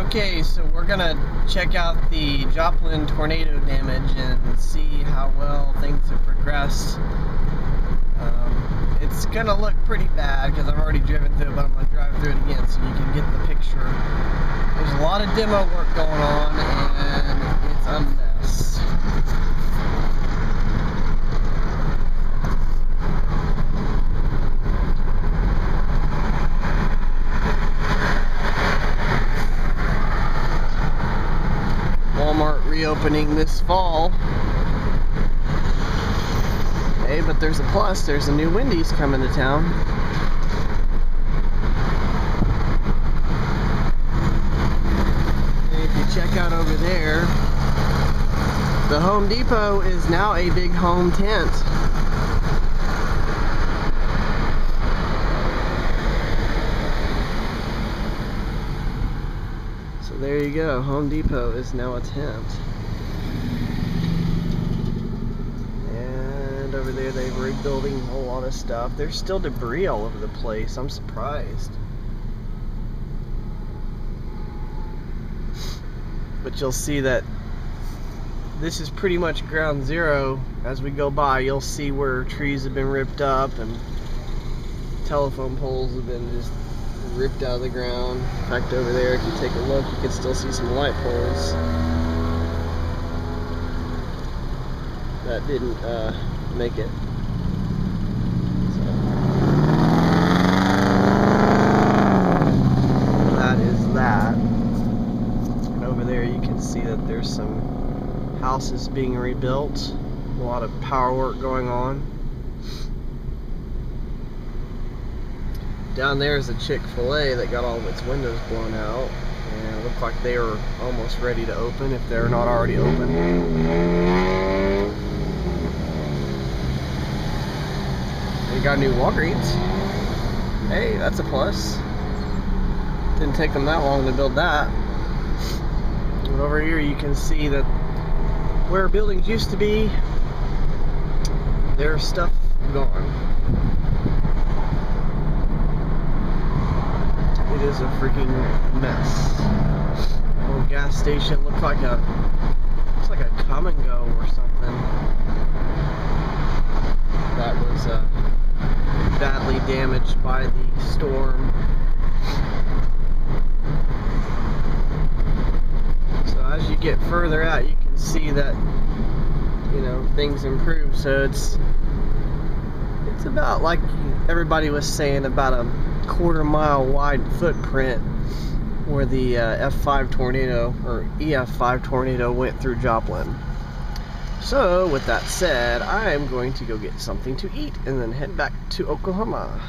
Okay, so we're gonna check out the Joplin tornado damage and see how well things have progressed. It's gonna look pretty bad because I've already driven through it, but I'm gonna drive through it again so you can get the picture. There's a lot of demo work going on and it's a mess. Walmart reopening this fall. Hey, but there's a plus. There's a new Wendy's coming to town. And if you check out over there, the Home Depot is now a big home tent. So there you go. Home Depot is now a tent. And over there they're rebuilding a whole lot of stuff. There's still debris all over the place. I'm surprised. But you'll see that this is pretty much ground zero. As we go by, you'll see where trees have been ripped up and telephone poles have been just ripped out of the ground. In fact, over there, if you take a look, you can still see some light poles that didn't make it. So that is that. And over there, you can see that there's some houses being rebuilt. A lot of power work going on. Down there is a Chick-fil-A that got all of its windows blown out, and it looked like they were almost ready to open if they're not already open. They got a new Walgreens. Hey, that's a plus. Didn't take them that long to build that. And over here you can see that where buildings used to be, there's stuff gone. It is a freaking mess. Little gas station looks like a come and go or something. That was badly damaged by the storm. So as you get further out, you can see that, you know, things improve. So it's about, like everybody was saying, about a quarter-mile wide footprint where the F5 tornado, or EF5 tornado, went through Joplin. So with that said, I am going to go get something to eat and then head back to Oklahoma.